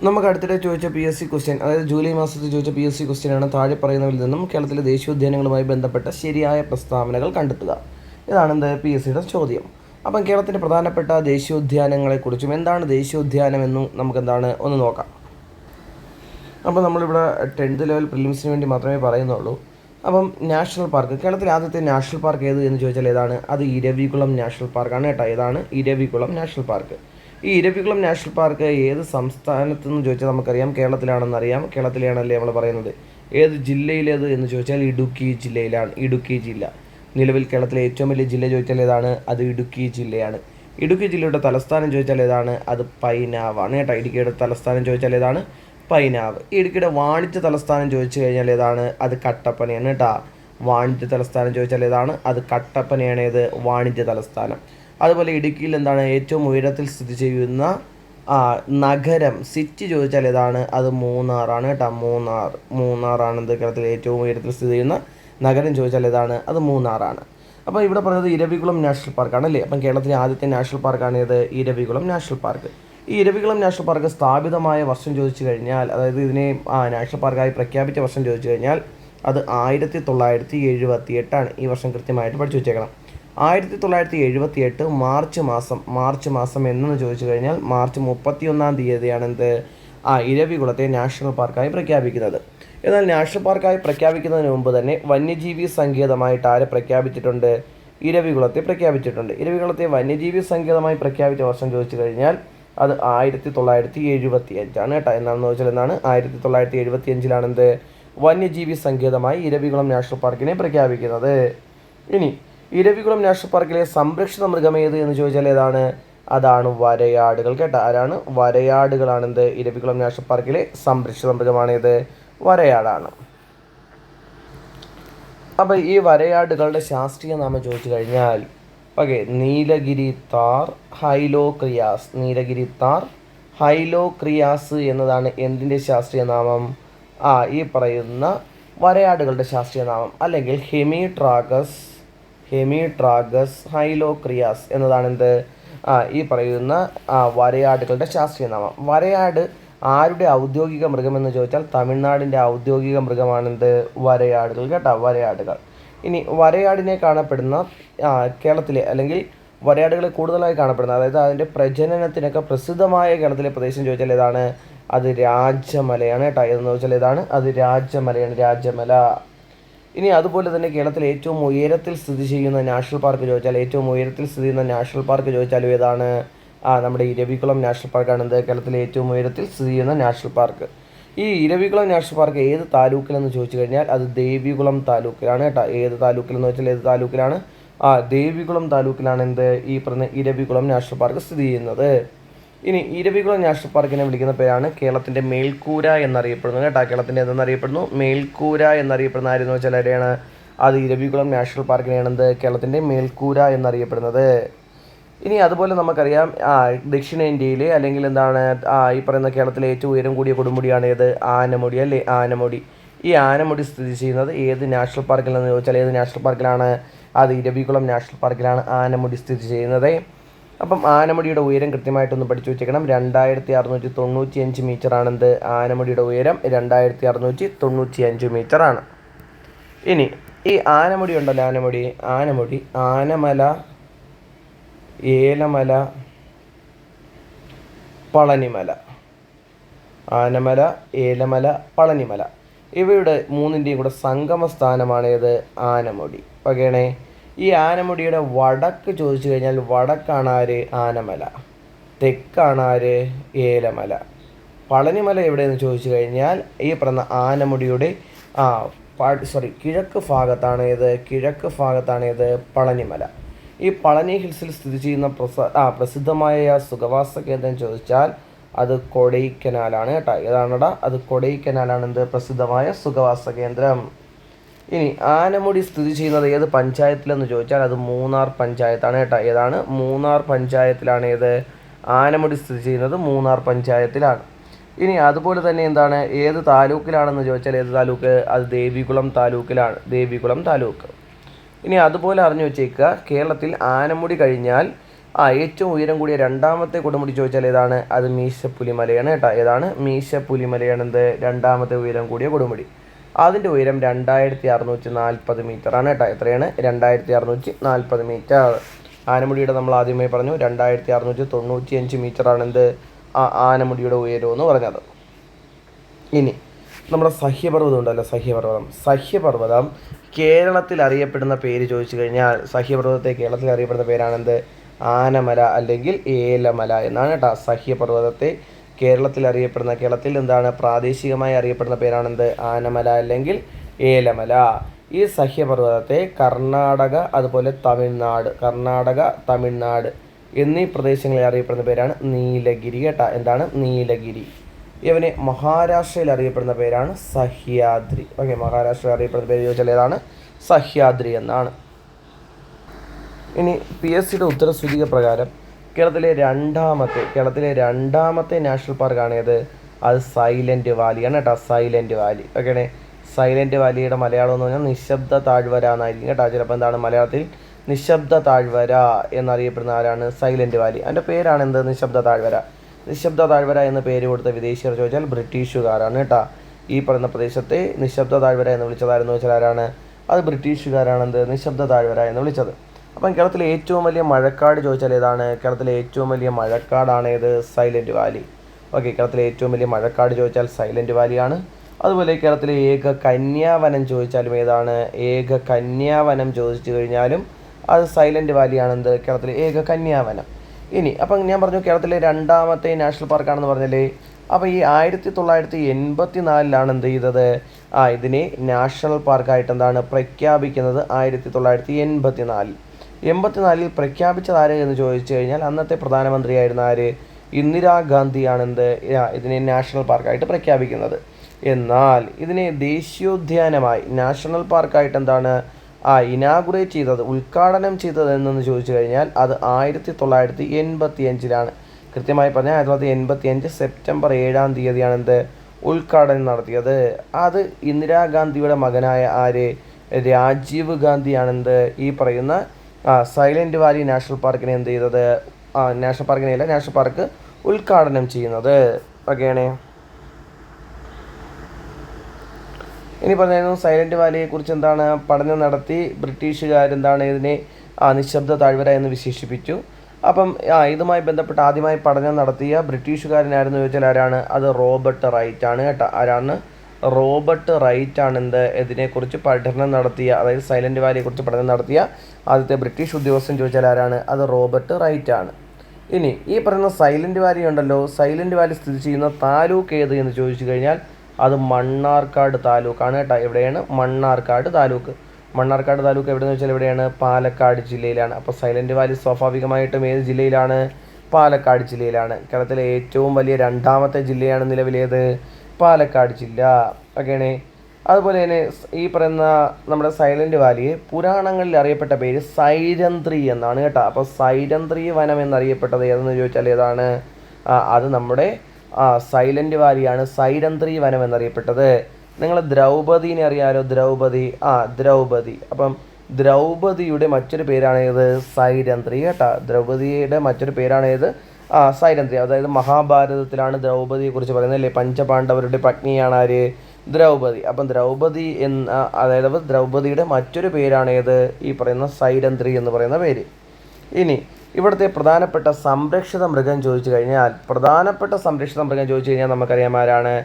നമുക്ക് അടുത്തിടെ ചോദിച്ച PSC ക്വസ്റ്റ്യൻ, അതായത് ജൂലൈ മാസത്തിൽ ചോദിച്ച PSC ക്വസ്റ്റ്യനാണ്. താഴെ പറയുന്നവരിൽ നിന്നും കേരളത്തിലെ ദേശീയോദ്യാനങ്ങളുമായി ബന്ധപ്പെട്ട ശരിയായ പ്രസ്താവനകൾ കണ്ടെത്തുക. ഇതാണ് എന്ത് PSCയുടെ ചോദ്യം. അപ്പം കേരളത്തിൻ്റെ പ്രധാനപ്പെട്ട ദേശീയോദ്യാനങ്ങളെക്കുറിച്ചും എന്താണ് ദേശീയോദ്യാനമെന്നും നമുക്കെന്താണ് ഒന്ന് നോക്കാം. അപ്പോൾ നമ്മളിവിടെ 10th ലെവൽ പ്രിലിംസിന് വേണ്ടി മാത്രമേ പറയുന്നുള്ളൂ. അപ്പം നാഷണൽ പാർക്ക്, കേരളത്തിലെ ആദ്യത്തെ നാഷണൽ പാർക്ക് ഏത് എന്ന് ചോദിച്ചാൽ ഏതാണ്? അത് ഇരവികുളം നാഷണൽ പാർക്കാണ് കേട്ടോ. ഏതാണ്? Eravikulam national park. ഈ ഇരവികുളം നാഷണൽ പാർക്ക് ഏത് സംസ്ഥാനത്ത് നിന്ന് ചോദിച്ചാൽ നമുക്കറിയാം കേരളത്തിലാണെന്നറിയാം. കേരളത്തിലാണല്ലേ നമ്മൾ പറയുന്നത്. ഏത് ജില്ലയിലേത് എന്ന് ചോദിച്ചാൽ ഇടുക്കി ജില്ലയിലാണ്. ഇടുക്കി ജില്ല നിലവിൽ കേരളത്തിലെ ഏറ്റവും വലിയ ജില്ല ചോദിച്ചാൽ ഏതാണ്? അത് ഇടുക്കി ജില്ലയാണ്. ഇടുക്കി ജില്ലയുടെ തലസ്ഥാനം ചോദിച്ചാൽ ഏതാണ്? അത് പൈനാവാണ് കേട്ടോ. ഇടുക്കിയുടെ തലസ്ഥാനം ചോദിച്ചാൽ ഏതാണ്? പൈനാവ്. ഈ ഇടുക്കിയുടെ വാണിജ്യ തലസ്ഥാനം ചോദിച്ചു കഴിഞ്ഞാൽ ഏതാണ്? അത് കട്ടപ്പനയാണ് കേട്ടോ. വാണിജ്യ തലസ്ഥാനം ചോദിച്ചാൽ ഏതാണ്? അത് കട്ടപ്പനയാണ്. ഏത്? വാണിജ്യ തലസ്ഥാനം. അതുപോലെ ഇടുക്കിയിൽ എന്താണ് ഏറ്റവും ഉയരത്തിൽ സ്ഥിതി ചെയ്യുന്ന നഗരം, സിറ്റി ചോദിച്ചാൽ ഏതാണ്? അത് മൂന്നാറാണ് കേട്ടോ. മൂന്നാറാണ് എന്ത് കേരളത്തിലെ ഏറ്റവും ഉയരത്തിൽ സ്ഥിതി ചെയ്യുന്ന നഗരം ചോദിച്ചാൽ ഏതാണ്? അത് മൂന്നാറാണ്. അപ്പോൾ ഇവിടെ പറയുന്നത് ഇരവികുളം നാഷണൽ പാർക്കാണ് അല്ലേ. അപ്പം കേരളത്തിലെ ആദ്യത്തെ നാഷണൽ പാർക്കാണ് ഏത്? Eravikulam national park. ഈ ഇരവികുളം നാഷണൽ പാർക്ക് സ്ഥാപിതമായ വർഷം ചോദിച്ചു കഴിഞ്ഞാൽ, അതായത് ഇതിനെ നാഷണൽ പാർക്കായി പ്രഖ്യാപിച്ച വർഷം ചോദിച്ചു കഴിഞ്ഞാൽ അത് 1978 ഈ വർഷം കൃത്യമായിട്ട് പഠിച്ചു വെച്ചേക്കണം. 1978 മാർച്ച് മാസം എന്നു ചോദിച്ചു കഴിഞ്ഞാൽ മാർച്ച് 31 എന്ത് ഇരവികുളത്തെ നാഷണൽ പാർക്കായി പ്രഖ്യാപിക്കുന്നത്. എന്നാൽ നാഷണൽ പാർക്കായി പ്രഖ്യാപിക്കുന്നതിന് മുമ്പ് തന്നെ വന്യജീവി സങ്കേതമായിട്ട് ആരെ പ്രഖ്യാപിച്ചിട്ടുണ്ട്? ഇരവികുളത്തെ പ്രഖ്യാപിച്ചിട്ടുണ്ട്. ഇരവികുളത്തെ വന്യജീവി സങ്കേതമായി പ്രഖ്യാപിച്ച വർഷം ചോദിച്ചു കഴിഞ്ഞാൽ അത് 1975 കേട്ടോ. എന്നാണെന്ന് വെച്ചാൽ എന്താണ്? 1975 എന്ത് വന്യജീവി സങ്കേതമായി ഇരവികുളം നാഷണൽ പാർക്കിനെ പ്രഖ്യാപിക്കുന്നത്. ഇനി ഇരവികുളം നാഷണൽ പാർക്കിലെ സംരക്ഷിത മൃഗം ഏത് എന്ന് ചോദിച്ചാൽ ഏതാണ്? അതാണ് വരയാടുകൾ കേട്ടോ. ആരാണ്? വരയാടുകളാണെന്ത് ഇരവികുളം നാഷണൽ പാർക്കിലെ സംരക്ഷിത മൃഗമാണേത്? വരയാടാണ്. അപ്പോൾ ഈ വരയാടുകളുടെ ശാസ്ത്രീയ നാമം ചോദിച്ചു കഴിഞ്ഞാൽ ഓക്കെ, നീലഗിരി താർ ഹൈലോക്രിയാസ്. നീലഗിരി താർ ഹൈലോക്രിയാസ് എന്നതാണ് എന്തിൻ്റെ ശാസ്ത്രീയ നാമം? ഈ പറയുന്ന വരയാടുകളുടെ ശാസ്ത്രീയ നാമം. അല്ലെങ്കിൽ ഹെമിട്രാഗസ് ഹൈലോക്രിയാസ് എന്നതാണ് എന്ത് ഈ പറയുന്ന വരയാടുകളുടെ ശാസ്ത്രീയ നാമം. വരയാട് ആരുടെ ഔദ്യോഗിക മൃഗമെന്ന് ചോദിച്ചാൽ തമിഴ്നാടിൻ്റെ ഔദ്യോഗിക മൃഗമാണെന്ത്? വരയാടുകൾ കേട്ടോ. വരയാടുകൾ. ഇനി വരയാടിനെ കാണപ്പെടുന്ന കേരളത്തിലെ, അല്ലെങ്കിൽ വരയാടുകളെ കൂടുതലായി കാണപ്പെടുന്ന, അതായത് അതിൻ്റെ പ്രജനനത്തിനൊക്കെ പ്രസിദ്ധമായ കേരളത്തിലെ പ്രദേശം ചോദിച്ചാൽ ഏതാണ്? അത് രാജമലയാണ് കേട്ടോ. ഏതെന്ന് ചോദിച്ചാൽ ഏതാണ്? അത് രാജമലയാണ്. രാജമല. ഇനി അതുപോലെ തന്നെ കേരളത്തിലെ ഏറ്റവും ഉയരത്തിൽ സ്ഥിതി ചെയ്യുന്ന നാഷണൽ പാർക്ക് ചോദിച്ചാൽ, ഏറ്റവും ഉയരത്തിൽ സ്ഥിതി ചെയ്യുന്ന നാഷണൽ പാർക്ക് ചോദിച്ചാലും ഏതാണ്? നമ്മുടെ ഇരവികുളം നാഷണൽ പാർക്കാണ് എന്ത് കേരളത്തിലെ ഏറ്റവും ഉയരത്തിൽ സ്ഥിതി ചെയ്യുന്ന നാഷണൽ പാർക്ക്. ഈ ഇരവികുളം നാഷണൽ പാർക്ക് ഏത് താലൂക്കിലെന്ന് ചോദിച്ചു കഴിഞ്ഞാൽ അത് ദേവികുളം താലൂക്കിലാണ് കേട്ടോ. ഏത് താലൂക്കിലെന്ന് വെച്ചാൽ ഏത് താലൂക്കിലാണ്? ദേവികുളം താലൂക്കിലാണ് എന്ത് ഈ പറഞ്ഞ ഇരവികുളം നാഷണൽ പാർക്ക് സ്ഥിതി ചെയ്യുന്നത്. ഇനി ഇരവികുളം നാഷണൽ പാർക്കിനെ വിളിക്കുന്ന പേരാണ് കേരളത്തിൻ്റെ മേൽക്കൂര എന്നറിയപ്പെടുന്നത് കേട്ടോ. കേരളത്തിൻ്റെ എന്തെന്നറിയപ്പെടുന്നു? മേൽക്കൂര എന്നറിയപ്പെടുന്ന ആരെന്ന് വെച്ചാൽ ആരെയാണ്? അത് ഇരവികുളം നാഷണൽ പാർക്കിനെയാണ് എന്ത് കേരളത്തിൻ്റെ മേൽക്കൂര എന്നറിയപ്പെടുന്നത്. ഇനി അതുപോലെ നമുക്കറിയാം ദക്ഷിണേന്ത്യയിലെ, അല്ലെങ്കിൽ എന്താണ് ഈ പറയുന്ന കേരളത്തിലെ ഏറ്റവും ഉയരം കൂടിയ കൊടുമുടിയാണ് ഏത്? ആനമുടി അല്ലേ. ആനമുടി. ഈ ആനമുടി സ്ഥിതി ചെയ്യുന്നത് ഏത് നാഷണൽ പാർക്കിലെന്ന് ചോദിച്ചാൽ ഏത് നാഷണൽ പാർക്കിലാണ്? അത് ഇരവികുളം നാഷണൽ പാർക്കിലാണ് ആനമുടി സ്ഥിതി ചെയ്യുന്നത്. അപ്പം ആനമുടിയുടെ ഉയരം കൃത്യമായിട്ടൊന്ന് പഠിച്ചു വെച്ചേക്കണം. 2695 മീറ്ററാണെന്ത് ആനമുടിയുടെ ഉയരം. 2695 മീറ്ററാണ്. ഇനി ഈ ആനമുടി ഉണ്ടല്ലോ, ആനമുടി ആനമല, ഏലമല, പളനിമല. ആനമല, ഏലമല, പളനിമല ഇവയുടെ മൂന്നിൻ്റെയും കൂടെ സംഗമ സ്ഥാനമാണേത്? ആനമുടി. ഓക്കെയാണേ. ഈ ആനമുടിയുടെ വടക്ക് ചോദിച്ചു കഴിഞ്ഞാൽ വടക്കാണ് ആര്? ആനമല. തെക്കാണ് ആര്? ഏലമല. പളനിമല എവിടെയെന്ന് ചോദിച്ചു കഴിഞ്ഞാൽ ഈ പറഞ്ഞ ആനമുടിയുടെ കിഴക്ക് ഭാഗത്താണ് ഏത്? പളനിമല. ഈ പളനി ഹിൽസിൽ സ്ഥിതി ചെയ്യുന്ന പ്രസിദ്ധമായ സുഖവാസ കേന്ദ്രം ചോദിച്ചാൽ അത് കൊടൈക്കനാലാണ് കേട്ടോ. ഏതാണടാ? അത് കൊടൈക്കനാലാണ് എന്ത് പ്രസിദ്ധമായ സുഖവാസ കേന്ദ്രം. ഇനി ആനമുടി സ്ഥിതി ചെയ്യുന്നത് ഏത് പഞ്ചായത്തിലെന്ന് ചോദിച്ചാൽ അത് മൂന്നാർ പഞ്ചായത്താണ് കേട്ടോ. ഏതാണ്? മൂന്നാർ പഞ്ചായത്തിലാണ് ഏത് ആനമുടി സ്ഥിതി ചെയ്യുന്നത്? മൂന്നാർ പഞ്ചായത്തിലാണ്. ഇനി അതുപോലെ തന്നെ എന്താണ് ഏത് താലൂക്കിലാണെന്ന് ചോദിച്ചാൽ ഏത് താലൂക്ക്? അത് ദേവികുളം താലൂക്കിലാണ്. ദേവികുളം താലൂക്ക്. ഇനി അതുപോലെ അറിഞ്ഞു വെച്ചേക്കുക, കേരളത്തിൽ ആനമുടി കഴിഞ്ഞാൽ ഏറ്റവും ഉയരം കൂടിയ രണ്ടാമത്തെ കൊടുമുടി ചോദിച്ചാൽ ഏതാണ്? അത് മീശപ്പുലിമലയാണ് കേട്ടോ. ഏതാണ്? മീശപ്പുലിമലയാണ് എന്ത് രണ്ടാമത്തെ ഉയരം കൂടിയ കൊടുമുടി. അതിൻ്റെ ഉയരം 2640 മീറ്ററാണ് കേട്ടോ. എത്രയാണ്? 2640 മീറ്റർ. ആനമുടിയുടെ നമ്മൾ ആദ്യമായി പറഞ്ഞു 2695 മീറ്ററാണ് എന്ത് ആനമുടിയുടെ ഉയരം എന്ന് പറഞ്ഞത്. ഇനി നമ്മുടെ സഹ്യപർവ്വതം ഉണ്ടല്ലോ, സഹ്യപർവ്വതം കേരളത്തിൽ അറിയപ്പെടുന്ന പേര് ചോദിച്ചു കഴിഞ്ഞാൽ സഹ്യപർവ്വതത്തെ കേരളത്തിൽ അറിയപ്പെടുന്ന പേരാണെന്ത്? ആനമല അല്ലെങ്കിൽ ഏലമല എന്നാണ് കേട്ടോ. സഹ്യപർവ്വതത്തെ കേരളത്തിൽ എന്താണ് പ്രാദേശികമായി അറിയപ്പെടുന്ന പേരാണെന്ത്? ആനമല അല്ലെങ്കിൽ ഏലമല. ഈ സഹ്യപർവ്വതത്തെ കർണാടക അതുപോലെ തമിഴ്നാട് എന്നീ പ്രദേശങ്ങളിൽ അറിയപ്പെടുന്ന പേരാണ് നീലഗിരി കേട്ടോ. എന്താണ്? നീലഗിരി. ഇവനെ മഹാരാഷ്ട്രയിൽ അറിയപ്പെടുന്ന പേരാണ് സഹ്യാദ്രി. ഓക്കെ, മഹാരാഷ്ട്രയിൽ അറിയപ്പെടുന്ന പേര് ചോദിച്ചാൽ ഏതാണ്? സഹ്യാദ്രി എന്നാണ്. ഇനി PSCയുടെ ഉത്തരസൂചിക പ്രകാരം കേരളത്തിലെ രണ്ടാമത്തെ നാഷണൽ പാർക്കാണ് ഏത്? അത് സൈലൻറ്റ് വാലിയാണ് കേട്ടോ. Silent valley. ഓക്കെ, സൈലൻറ്റ് വാലിയുടെ മലയാളം എന്ന് പറഞ്ഞാൽ നിശബ്ദ താഴ്വര എന്നായിരിക്കും കേട്ടോ. ചിലപ്പോൾ എന്താണ് മലയാളത്തിൽ നിശബ്ദ താഴ്വര എന്നറിയപ്പെടുന്ന ആരാണ്? Silent Valley. അതിൻ്റെ പേരാണ് എന്ത്? നിശബ്ദ താഴ്വര എന്ന പേര് കൊടുത്ത വിദേശിയർ ചോദിച്ചാൽ ബ്രിട്ടീഷുകാരാണ് കേട്ടോ. ഈ പറയുന്ന പ്രദേശത്തെ നിശബ്ദ താഴ്വര എന്ന് വിളിച്ചതായിരുന്നു വെച്ചാൽ ആരാണ്? അത് ബ്രിട്ടീഷുകാരാണ് എന്ത് നിശബ്ദ താഴ്വര എന്ന് വിളിച്ചത്. അപ്പം കേരളത്തിലെ ഏറ്റവും വലിയ മഴക്കാട് ചോദിച്ചാൽ ഏതാണ്? കേരളത്തിലെ ഏറ്റവും വലിയ മഴക്കാടാണ് ഏത്? Silent valley. ഓക്കെ, കേരളത്തിലെ ഏറ്റവും വലിയ മഴക്കാട് ചോദിച്ചാൽ സൈലൻറ്റ് വാലിയാണ്. അതുപോലെ കേരളത്തിലെ ഏക കന്യാവനം ചോദിച്ചാലും ഏതാണ്? ഏക കന്യാവനം ചോദിച്ചു കഴിഞ്ഞാലും അത് സൈലൻറ്റ് വാലിയാണ് എന്ത്? കേരളത്തിലെ ഏക കന്യാവനം. ഇനി അപ്പം ഞാൻ പറഞ്ഞു കേരളത്തിലെ രണ്ടാമത്തെ നാഷണൽ പാർക്കാണെന്ന് പറഞ്ഞല്ലേ. അപ്പോൾ ഈ 1984 എന്ത് ചെയ്തത്? ഇതിനെ നാഷണൽ പാർക്കായിട്ട് എന്താണ് പ്രഖ്യാപിക്കുന്നത്? 1984 പ്രഖ്യാപിച്ചത് ആര് എന്ന് ചോദിച്ചു കഴിഞ്ഞാൽ അന്നത്തെ പ്രധാനമന്ത്രിയായിരുന്ന ആര്? ഇന്ദിരാഗാന്ധിയാണ് എന്ത് ഇതിനെ നാഷണൽ പാർക്കായിട്ട് പ്രഖ്യാപിക്കുന്നത്. എന്നാൽ ഇതിനെ ദേശീയോദ്യാനമായി നാഷണൽ പാർക്കായിട്ട് എന്താണ് ഇനാഗുറേറ്റ് ചെയ്തത്, ഉദ്ഘാടനം ചെയ്തത് എന്നു ചോദിച്ചു കഴിഞ്ഞാൽ അത് 1985 കൃത്യമായി പറഞ്ഞാൽ 1985 സെപ്റ്റംബർ 7 എന്ത് ഉദ്ഘാടനം നടത്തിയത്. അത് ഇന്ദിരാഗാന്ധിയുടെ മകനായ ആര്? രാജീവ് ഗാന്ധിയാണെന്ത് ഈ പറയുന്ന സൈലൻറ്റ് വാലി നാഷണൽ പാർക്കിനെ എന്ത് ചെയ്തത്? നാഷണൽ പാർക്ക് ഉദ്ഘാടനം ചെയ്യുന്നത്. ഓക്കെയാണേ. ഇനി പറഞ്ഞായിരുന്നു സൈലൻറ്റ് വാലിയെക്കുറിച്ച് എന്താണ് പഠനം നടത്തി ബ്രിട്ടീഷുകാരെന്താണ് ഇതിനെ നിശബ്ദ താഴ്വര എന്ന് വിശേഷിപ്പിച്ചു. അപ്പം ഇതുമായി ബന്ധപ്പെട്ട് ആദ്യമായി പഠനം നടത്തിയ ബ്രിട്ടീഷുകാരനായിരുന്നു ചോദിച്ചാൽ ആരാണ്? അത് റോബർട്ട് റൈറ്റ് ആണ് കേട്ടോ. ആരാണ്? റോബർട്ട് റൈറ്റ് ആണ് എന്ത് ഇതിനെക്കുറിച്ച് പഠനം നടത്തിയ, അതായത് സൈലൻറ്റ് വാലിയെക്കുറിച്ച് പഠനം നടത്തിയ ആദ്യത്തെ ബ്രിട്ടീഷ് ഉദ്യോഗസ്ഥൻ ചോദിച്ചാൽ ആരാണ്? അത് റോബർട്ട് റൈറ്റ് ആണ്. ഇനി ഈ പറയുന്ന സൈലൻറ്റ് വാലി ഉണ്ടല്ലോ, സൈലൻറ്റ് വാലി സ്ഥിതി ചെയ്യുന്ന താലൂക്ക് ഏത് എന്ന് ചോദിച്ചു കഴിഞ്ഞാൽ അത് മണ്ണാർക്കാട് താലൂക്കാണ് കേട്ടോ. എവിടെയാണ്? മണ്ണാർക്കാട് താലൂക്ക് എവിടെയെന്ന് വെച്ചാൽ എവിടെയാണ്? പാലക്കാട് ജില്ലയിലാണ്. അപ്പോൾ സൈലൻറ്റ് വാലി സ്വാഭാവികമായിട്ടും ഏത് ജില്ലയിലാണ്? പാലക്കാട് ജില്ലയിലാണ്. കേരളത്തിലെ ഏറ്റവും വലിയ രണ്ടാമത്തെ ജില്ലയാണ് നിലവിലേത്? പാലക്കാട് ജില്ല. ഓക്കെയാണ്. അതുപോലെ തന്നെ ഈ പറയുന്ന നമ്മുടെ സൈലൻറ്റ് വാലിയെ പുരാണങ്ങളിൽ അറിയപ്പെട്ട പേര് സൈരന്ധ്രി എന്നാണ് കേട്ടോ. അപ്പോൾ സൈരന്ധ്രി വനം എന്നറിയപ്പെട്ടത് ഏതെന്ന് ചോദിച്ചാൽ ഏതാണ്? അത് നമ്മുടെ സൈലൻറ്റ് വാലിയാണ് സൈരന്ധ്രി വനം എന്നറിയപ്പെട്ടത്. നിങ്ങൾ ദ്രൗപദീനെ അറിയാലോ? ദ്രൗപദി. അപ്പം ദ്രൗപദിയുടെ മറ്റൊരു പേരാണ് ഏത്? സൈരന്ധ്രി കേട്ടോ. ദ്രൗപദിയുടെ മറ്റൊരു പേരാണ് ഏത്? സൈരന്ധ്രി. അതായത് മഹാഭാരതത്തിലാണ് ദ്രൗപദിയെക്കുറിച്ച് പറയുന്നത് അല്ലേ. പഞ്ചപാണ്ഡവരുടെ പത്നിയാണ് ആര്? ദ്രൗപദി. അപ്പം ദ്രൗപദി അതായത് ദ്രൗപദിയുടെ മറ്റൊരു പേരാണ് ഏത്? ഈ പറയുന്ന സൈരന്ധ്രി എന്ന് പറയുന്ന പേര്. ഇനി ഇവിടുത്തെ പ്രധാനപ്പെട്ട സംരക്ഷിത മൃഗം ചോദിച്ചു കഴിഞ്ഞാൽ നമുക്കറിയാം ആരാണ്?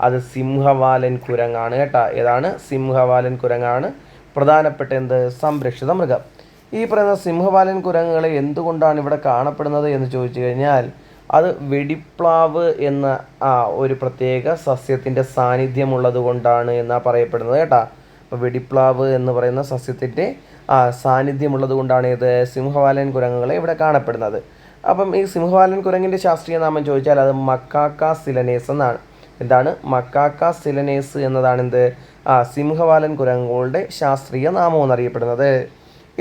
അത് സിംഹവാലൻ കുരങ്ങാണ് കേട്ടോ. ഏതാണ്? സിംഹവാലൻ കുരങ്ങാണ് പ്രധാനപ്പെട്ട എന്ത് സംരക്ഷിത മൃഗം. ഈ പറയുന്ന സിംഹവാലൻ കുരങ്ങുകളെ എന്തുകൊണ്ടാണ് ഇവിടെ കാണപ്പെടുന്നത് എന്ന് ചോദിച്ചു കഴിഞ്ഞാൽ അത് വെടിപ്ലാവ് എന്ന ഒരു പ്രത്യേക സസ്യത്തിൻ്റെ സാന്നിധ്യമുള്ളത് കൊണ്ടാണ് എന്നാണ് പറയപ്പെടുന്നത് കേട്ടോ. അപ്പോൾ വെടിപ്ലാവ് എന്ന് പറയുന്ന സസ്യത്തിൻ്റെ സാന്നിധ്യമുള്ളത് കൊണ്ടാണ് ഇത് സിംഹവാലൻ കുരങ്ങുകളെ ഇവിടെ കാണപ്പെടുന്നത്. അപ്പം ഈ സിംഹവാലൻ കുരങ്ങിൻ്റെ ശാസ്ത്രീയ നാമം ചോദിച്ചാൽ അത് മക്കാക്ക സിലനേസ് എന്നാണ്. എന്താണ്? മക്കാക്ക സിലനേസ് എന്നതാണ് എന്ത് സിംഹവാലൻ കുരങ്ങുകളുടെ ശാസ്ത്രീയ നാമം എന്നറിയപ്പെടുന്നത്.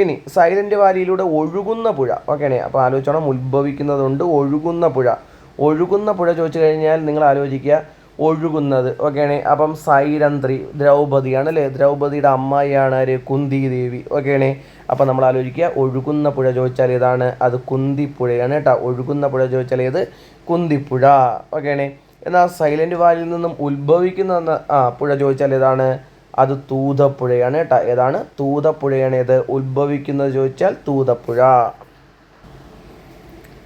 ഇനി സൈലൻറ്റ് വാലിയിലൂടെ ഒഴുകുന്ന പുഴ. ഓക്കെയാണേ. അപ്പോൾ ആലോചിച്ചോണം, ഉത്ഭവിക്കുന്നതുകൊണ്ട് ഒഴുകുന്ന പുഴ ചോദിച്ചു കഴിഞ്ഞാൽ നിങ്ങൾ ആലോചിക്കുക, ഒഴുകുന്നത്. ഓക്കെയാണ്. അപ്പം സൈരന്ധ്രി ദ്രൗപദിയാണ് അല്ലേ, ദ്രൗപദിയുടെ അമ്മായിയാണ് ആര്, കുന്തി ദേവി. ഓക്കെയാണ്. അപ്പം നമ്മൾ ആലോചിക്കുക, ഒഴുകുന്ന പുഴ ചോദിച്ചാൽ ഏതാണ്, അത് കുന്തിപ്പുഴയാണ് കേട്ടോ. ഒഴുകുന്ന പുഴ ചോദിച്ചാൽ ഏത്, കുന്തിപ്പുഴ. ഓക്കെയാണ്. എന്നാൽ സൈലന്റ് വാലിയിൽ നിന്നും ഉത്ഭവിക്കുന്ന പുഴ ചോദിച്ചാൽ ഏതാണ്, അത് തൂതപ്പുഴയാണ് കേട്ടോ. ഏതാണ്, തൂതപ്പുഴയാണ്. ഏത് ഉത്ഭവിക്കുന്നത് ചോദിച്ചാൽ തൂതപ്പുഴ.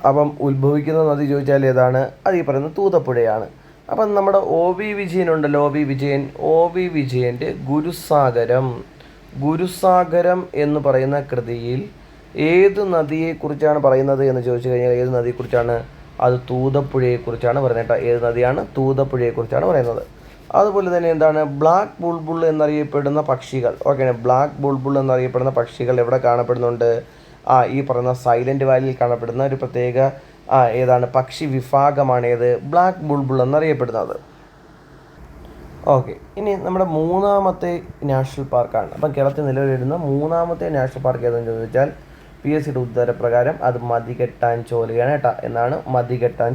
അപ്പം ഉത്ഭവിക്കുന്ന നദി ചോദിച്ചാൽ ഏതാണ്, അത് ഈ പറയുന്നത് തൂതപ്പുഴയാണ്. അപ്പം നമ്മുടെ വിജയൻ ഉണ്ടല്ലോ, വിജയൻ്റെ ഗുരുസാഗരം എന്ന് പറയുന്ന കൃതിയിൽ ഏത് നദിയെക്കുറിച്ചാണ് പറയുന്നത് എന്ന് ചോദിച്ചു കഴിഞ്ഞാൽ ഏത് നദിയെക്കുറിച്ചാണ്, അത് തൂതപ്പുഴയെക്കുറിച്ചാണ് പറയുന്നത് കേട്ടോ. ഏത് നദിയാണ്, തൂതപ്പുഴയെക്കുറിച്ചാണ് പറയുന്നത്. അതുപോലെ തന്നെ എന്താണ്, ബ്ലാക്ക് ബുൾബുൾ എന്നറിയപ്പെടുന്ന പക്ഷികൾ. ഓക്കെ, ബ്ലാക്ക് ബുൾബുൾ എന്നറിയപ്പെടുന്ന പക്ഷികൾ എവിടെ കാണപ്പെടുന്നുണ്ട്, ഈ പറയുന്ന സൈലന്റ് വാലിയിൽ കാണപ്പെടുന്ന ഒരു പ്രത്യേക ഏതാണ് പക്ഷി വിഭാഗമാണ് ഏത്, ബ്ലാക്ക് ബുൾബുൾ എന്നറിയപ്പെടുന്നത്. ഓക്കെ, ഇനി നമ്മുടെ മൂന്നാമത്തെ നാഷണൽ പാർക്കാണ്. അപ്പം കേരളത്തിൽ നിലവിൽ വരുന്ന മൂന്നാമത്തെ നാഷണൽ പാർക്ക് ഏതെന്ന് ചോദിച്ചാൽ PSCയുടെ ഉത്തരപ്രകാരം അത് മതികെട്ടാൻ ചോലയാണ് കേട്ടോ. എന്നാണ് മതികെട്ടാൻ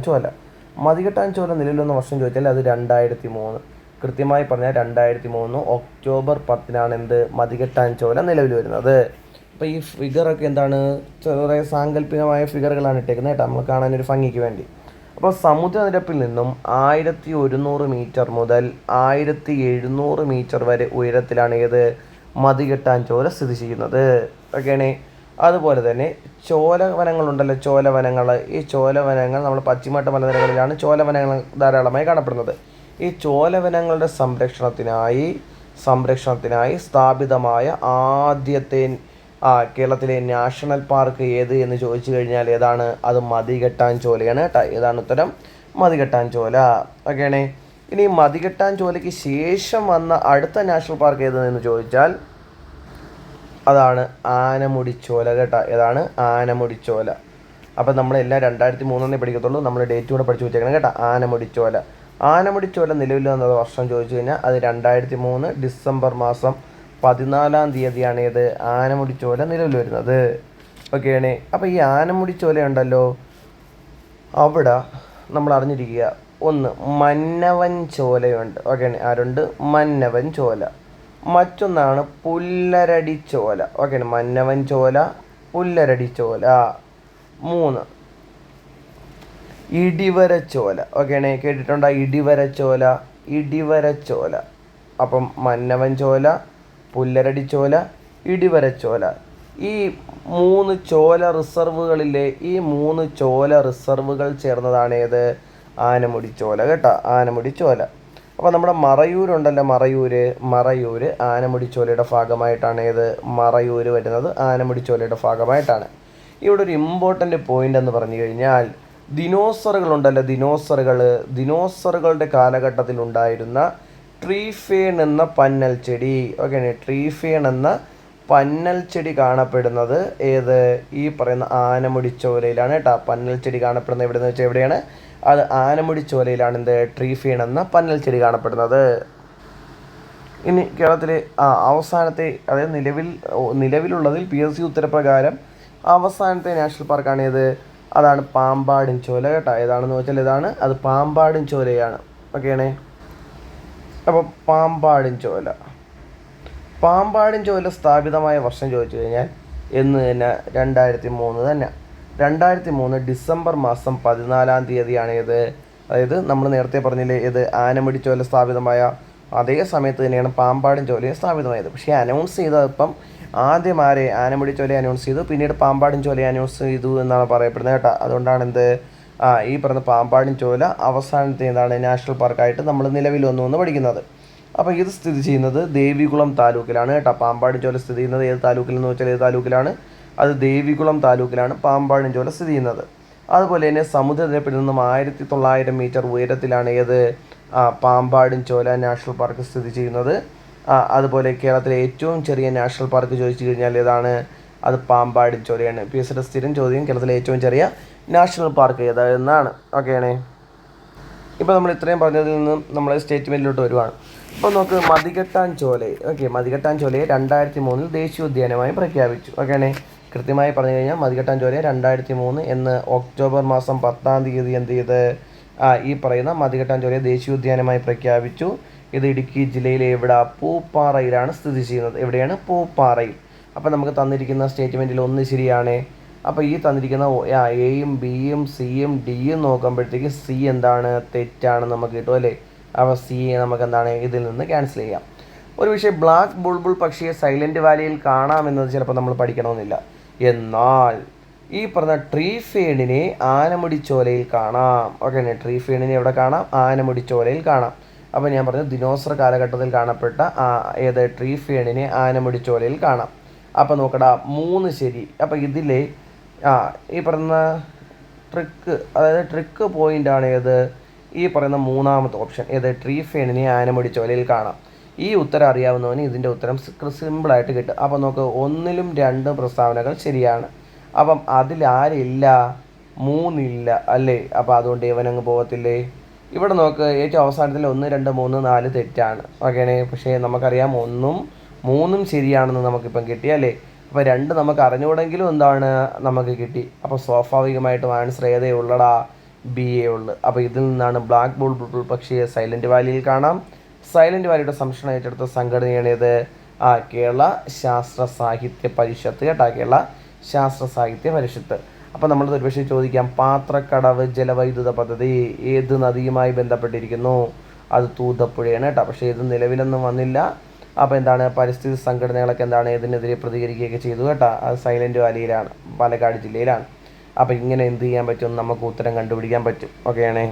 ചോല നിലവിൽ വന്ന വർഷം ചോദിച്ചാൽ അത് 2003. കൃത്യമായി പറഞ്ഞാൽ 2003 ഒക്ടോബർ 10 എന്ത്, മതികെട്ടാൻ ചോല നിലവിൽ വരുന്നത്. അപ്പോൾ ഈ ഫിഗറൊക്കെ എന്താണ്, കുറേ സാങ്കല്പികമായ ഫിഗറുകളാണ് ഇട്ടേക്കുന്നത് കേട്ടോ, നമ്മൾ കാണാനൊരു ഭംഗിക്ക് വേണ്ടി. അപ്പോൾ സമുദ്രനിരപ്പിൽ നിന്നും 1100 മീറ്റർ മുതൽ 1700 മീറ്റർ വരെ ഉയരത്തിലാണ് ഏത്, മതികെട്ടാൻ ചോല സ്ഥിതി ചെയ്യുന്നത്. ഓക്കെയാണ്. അതുപോലെ തന്നെ ചോലവനങ്ങളുണ്ടല്ലോ, ഈ ചോലവനങ്ങൾ നമ്മൾ പശ്ചിമഘട്ട മലനിരകളിലാണ് ചോലവനങ്ങൾ ധാരാളമായി കാണപ്പെടുന്നത്. ഈ ചോലവനങ്ങളുടെ സംരക്ഷണത്തിനായി സ്ഥാപിതമായ ആദ്യത്തെ കേരളത്തിലെ നാഷണൽ പാർക്ക് ഏത് എന്ന് ചോദിച്ചു കഴിഞ്ഞാൽ ഏതാണ്, അത് മതികെട്ടാൻ ചോലയാണ് കേട്ടോ. ഏതാണ് ഉത്തരം, മതികെട്ടാൻ ചോല. ഓക്കെയാണ്. ഇനി മതികെട്ടാൻ ചോലയ്ക്ക് ശേഷം വന്ന അടുത്ത നാഷണൽ പാർക്ക് ഏതെന്ന് ചോദിച്ചാൽ അതാണ് ആനമുടിച്ചോല കേട്ടോ. ഏതാണ്, ആനമുടിച്ചോല. അപ്പം നമ്മളെല്ലാം 2003 പഠിക്കത്തുള്ളൂ, നമ്മൾ ഡേറ്റ് കൂടെ പഠിച്ചു വെച്ചേക്കണം കേട്ടോ. ആനമുടിച്ചോല നിലവിൽ വന്ന വർഷം ചോദിച്ചു കഴിഞ്ഞാൽ അത് 2003 ഡിസംബർ മാസം 14 ഏത്, ആനമുടിച്ചോല നിലവിൽ വരുന്നത്. ഓക്കെയാണ്. അപ്പോൾ ഈ ആനമുടിച്ചോല ഉണ്ടല്ലോ, അവിടെ നമ്മൾ അറിഞ്ഞിരിക്കുക, ഒന്ന് മന്നവൻ ചോലയുണ്ട്. ഓക്കെയാണ്. ആരുണ്ട്, മന്നവൻ ചോല. മറ്റൊന്നാണ് പുല്ലരടി ചോല. ഓക്കെയാണ്. മന്നവൻ ചോല, പുല്ലരടി ചോല. 3 ഇടിവരച്ചോല. ഓക്കെയാണ്. കേട്ടിട്ടുണ്ടോ, ഇടിവരച്ചോല. അപ്പം മന്നവൻ ചോല, പുല്ലരടിച്ചോല, ഇടിവരച്ചോല. ഈ 3 ചോല റിസർവുകൾ ചേർന്നതാണ് ഏത്, ആനമുടിച്ചോല കേട്ടോ. ആനമുടിച്ചോല. അപ്പോൾ നമ്മുടെ മറയൂരുണ്ടല്ലോ, മറയൂർ ആനമുടിച്ചോലയുടെ ഭാഗമായിട്ടാണ് ഏത്, മറയൂർ വരുന്നത് ആനമുടിച്ചോലയുടെ ഭാഗമായിട്ടാണ്. ഇവിടെ ഒരു ഇമ്പോർട്ടൻ്റ് പോയിന്റ് എന്ന് പറഞ്ഞു കഴിഞ്ഞാൽ ദിനോസറുകളുണ്ടല്ലോ, ദിനോസറുകളുടെ കാലഘട്ടത്തിൽ ഉണ്ടായിരുന്ന ട്രീഫേൺ എന്ന പന്നൽ ചെടി. ഓക്കെ, ട്രീഫേൺ എന്ന പന്നൽ ചെടി കാണപ്പെടുന്നത് ഏത്, ഈ പറയുന്ന ആനമുടിച്ചോലയിലാണ് കേട്ടോ. പന്നൽ ചെടി കാണപ്പെടുന്നത് എവിടെയെന്ന് വെച്ചാൽ എവിടെയാണ്, അത് ആനമുടിച്ചോലയിലാണ് എന്ത്, ട്രീഫേൺ എന്ന പന്നൽ ചെടി കാണപ്പെടുന്നത്. ഇനി കേരളത്തിലെ അവസാനത്തെ, അതായത് നിലവിലുള്ളതിൽ PSC ഉത്തരപ്രകാരം അവസാനത്തെ നാഷണൽ പാർക്കാണ് ഏത്, അതാണ് പാമ്പാടും ചോല കേട്ടോ. ഏതാണെന്ന് വെച്ചാൽ ഇതാണ്, അത് പാമ്പാടും ചോലയാണ്. ഓക്കെയാണേ. അപ്പോൾ പാമ്പാടും ചോല സ്ഥാപിതമായ വർഷം ചോദിച്ചു കഴിഞ്ഞാൽ എന്ന് തന്നെ 2003 തന്നെ. 2003 ഡിസംബർ മാസം 14 ഏത്, അതായത് നമ്മൾ നേരത്തെ പറഞ്ഞില്ലേ ഏത്, ആനമുടിച്ചോല സ്ഥാപിതമായ അതേ സമയത്ത് തന്നെയാണ് പാമ്പാടും ചോലയും സ്ഥാപിതമായത്. പക്ഷേ അനൗൺസ് ചെയ്തപ്പം ആദ്യം ആനമുടിച്ചോലയെ അനൗൺസ് ചെയ്തു, പിന്നീട് പാമ്പാടും ചോലയെ അനൗൺസ് ചെയ്തു എന്നാണ് പറയപ്പെടുന്നത് കേട്ടോ. അതുകൊണ്ടാണ് എന്ത്, ഈ പറഞ്ഞ പാമ്പാടും ചോല അവസാനത്തെ നാഷണൽ പാർക്കായിട്ട് നമ്മൾ നിലവിൽ വന്നു എന്ന് പഠിക്കുന്നത്. അപ്പോൾ ഇത് സ്ഥിതി ചെയ്യുന്നത് ദേവികുളം താലൂക്കിലാണ് കേട്ടോ. പാമ്പാടും ചോല സ്ഥിതി ചെയ്യുന്നത് ഏത് താലൂക്കിലെന്ന് വെച്ചാൽ ഏത് താലൂക്കിലാണ്, അത് ദേവികുളം താലൂക്കിലാണ് പാമ്പാടും ചോല സ്ഥിതി ചെയ്യുന്നത്. അതുപോലെ തന്നെ സമുദ്രനിരപ്പിൽ നിന്നും 1900 മീറ്റർ ഉയരത്തിലാണ് ഏത്, പാമ്പാടും ചോല നാഷണൽ പാർക്ക് സ്ഥിതി ചെയ്യുന്നത്. അതുപോലെ കേരളത്തിലെ ഏറ്റവും ചെറിയ നാഷണൽ പാർക്ക് ചോദിച്ചു കഴിഞ്ഞാൽ ഏതാണ്, അത് പാമ്പാടും ചോലയാണ്. PSCയുടെ സ്ഥിരം ചോദ്യം കേരളത്തിലെ ഏറ്റവും ചെറിയ നാഷണൽ പാർക്ക് ഏതാണെന്നാണ്. ഓക്കെയാണേ. ഇപ്പോൾ നമ്മൾ ഇത്രയും പറഞ്ഞതിൽ നിന്നും നമ്മൾ സ്റ്റേറ്റ്മെൻറ്റിലോട്ട് വരുവാണ്. അപ്പോൾ നമുക്ക് മതികെട്ടാൻ ചോലയെ 2003 ദേശീയോദ്യാനമായി പ്രഖ്യാപിച്ചു. ഓക്കെയാണേ. കൃത്യമായി പറഞ്ഞു കഴിഞ്ഞാൽ മതികെട്ടാൻ ചോലയെ 2003 എന്ന് ഒക്ടോബർ മാസം 10 എന്ത് ചെയ്ത് ഈ പറയുന്ന മതികെട്ടാഞ്ചോലയെ ദേശീയോദ്യാനമായി പ്രഖ്യാപിച്ചു. ഇത് ഇടുക്കി ജില്ലയിലെ എവിടെ? പൂപ്പാറയിലാണ് സ്ഥിതി ചെയ്യുന്നത്. എവിടെയാണ്? പൂപ്പാറയിൽ. അപ്പോൾ നമുക്ക് തന്നിരിക്കുന്ന സ്റ്റേറ്റ്മെൻറ്റിൽ ഒന്ന് ശരിയാണ്. അപ്പോൾ ഈ തന്നിരിക്കുന്ന എയും ബിയും സിയും ഡിയും നോക്കുമ്പോഴത്തേക്ക് സി എന്താണ്? തെറ്റാണെന്ന് നമുക്ക് കിട്ടും അല്ലേ? അപ്പോൾ സി നമുക്ക് എന്താണ്? ഇതിൽ നിന്ന് ക്യാൻസൽ ചെയ്യാം. ഒരു വിഷയം ബ്ലാക്ക് ബുൾബുൾ പക്ഷിയെ സൈലൻറ്റ് വാലിയിൽ കാണാമെന്നത് ചിലപ്പോൾ നമ്മൾ പഠിക്കണമെന്നില്ല. എന്നാൽ ഈ പറഞ്ഞ ട്രീ ഫേണിനെ ആനമുടിച്ചോലയിൽ കാണാം. ഓക്കെ, ട്രീ ഫേണിനെ എവിടെ കാണാം? ആനമുടിച്ചോലയിൽ കാണാം. അപ്പോൾ ഞാൻ പറഞ്ഞു ദിനോസർ കാലഘട്ടത്തിൽ കാണപ്പെട്ട ഏത് ട്രീ ഫേണിനെ ആനമുടിച്ചോലയിൽ കാണാം. അപ്പോൾ നോക്കടാ 3 ശരി. അപ്പോൾ ഇതിലെ ഈ പറയുന്ന ട്രിക്ക് പോയിൻ്റാണ് ഏത്? ഈ പറയുന്ന മൂന്നാമത്തെ ഓപ്ഷൻ ഏത്? ട്രീ ഫേണിനെ ആനമുടിച്ചോലയിൽ കാണാം. ഈ ഉത്തരം അറിയാവുന്നവന് ഇതിൻ്റെ ഉത്തരം സിമ്പിളായിട്ട് കിട്ടും. അപ്പോൾ നോക്ക് 1ലും 2 പ്രസ്താവനകൾ ശരിയാണ്. അപ്പം അതിലാരില്ല? 3 ഇല്ല അല്ലേ? അപ്പോൾ അതുകൊണ്ട് ഇവനങ്ങ് പോകത്തില്ലേ? ഇവിടെ നോക്ക് ഏറ്റവും അവസാനത്തിൽ 1, 2, 3, 4 തെറ്റാണ്. ഓക്കെയാണ്. പക്ഷേ നമുക്കറിയാം 1ഉം 3ഉം ശരിയാണെന്ന് നമുക്കിപ്പം കിട്ടിയല്ലേ? അപ്പോൾ 2 നമുക്ക് അറിഞ്ഞുകൂടെങ്കിലും എന്താണ് നമുക്ക് കിട്ടി. അപ്പോൾ സ്വാഭാവികമായിട്ടും ആൻസർ ഏതേ ഉള്ളടാ? ബി എ ഉള്ളു. അപ്പോൾ ഇതിൽ നിന്നാണ് ബ്ലാക്ക് ബുൾബുൾ പക്ഷിയെ സൈലൻറ്റ് വാലിയിൽ കാണാം. സൈലൻറ്റ് വാലിയുടെ സംരക്ഷണം ഏറ്റെടുത്ത സംഘടനയാണ് ഇത്? കേരള ശാസ്ത്ര സാഹിത്യ പരിഷത്ത് കേട്ടോ. കേരള ശാസ്ത്ര സാഹിത്യ പരിഷത്ത്. അപ്പോൾ നമ്മൾ ഒരുപക്ഷെ ചോദിക്കാം, പാത്രക്കടവ് ജലവൈദ്യുത പദ്ധതി ഏത് നദിയുമായി ബന്ധപ്പെട്ടിരിക്കുന്നു? അത് തൂതപ്പുഴയാണ് കേട്ടോ. പക്ഷേ ഇത് നിലവിലൊന്നും വന്നില്ല. അപ്പോൾ എന്താണ്? പരിസ്ഥിതി സംഘടനകളൊക്കെ എന്താണ് ഇതിനെതിരെ പ്രതികരിക്കുകയൊക്കെ ചെയ്തു കേട്ടോ. അത് സൈലൻറ്റ് വാലിയിലാണ്, പാലക്കാട് ജില്ലയിലാണ്. അപ്പോൾ ഇങ്ങനെ എന്ത് ചെയ്യാൻ പറ്റും? നമുക്ക് ഉത്തരം കണ്ടുപിടിക്കാൻ പറ്റും. ഓക്കെയാണേ.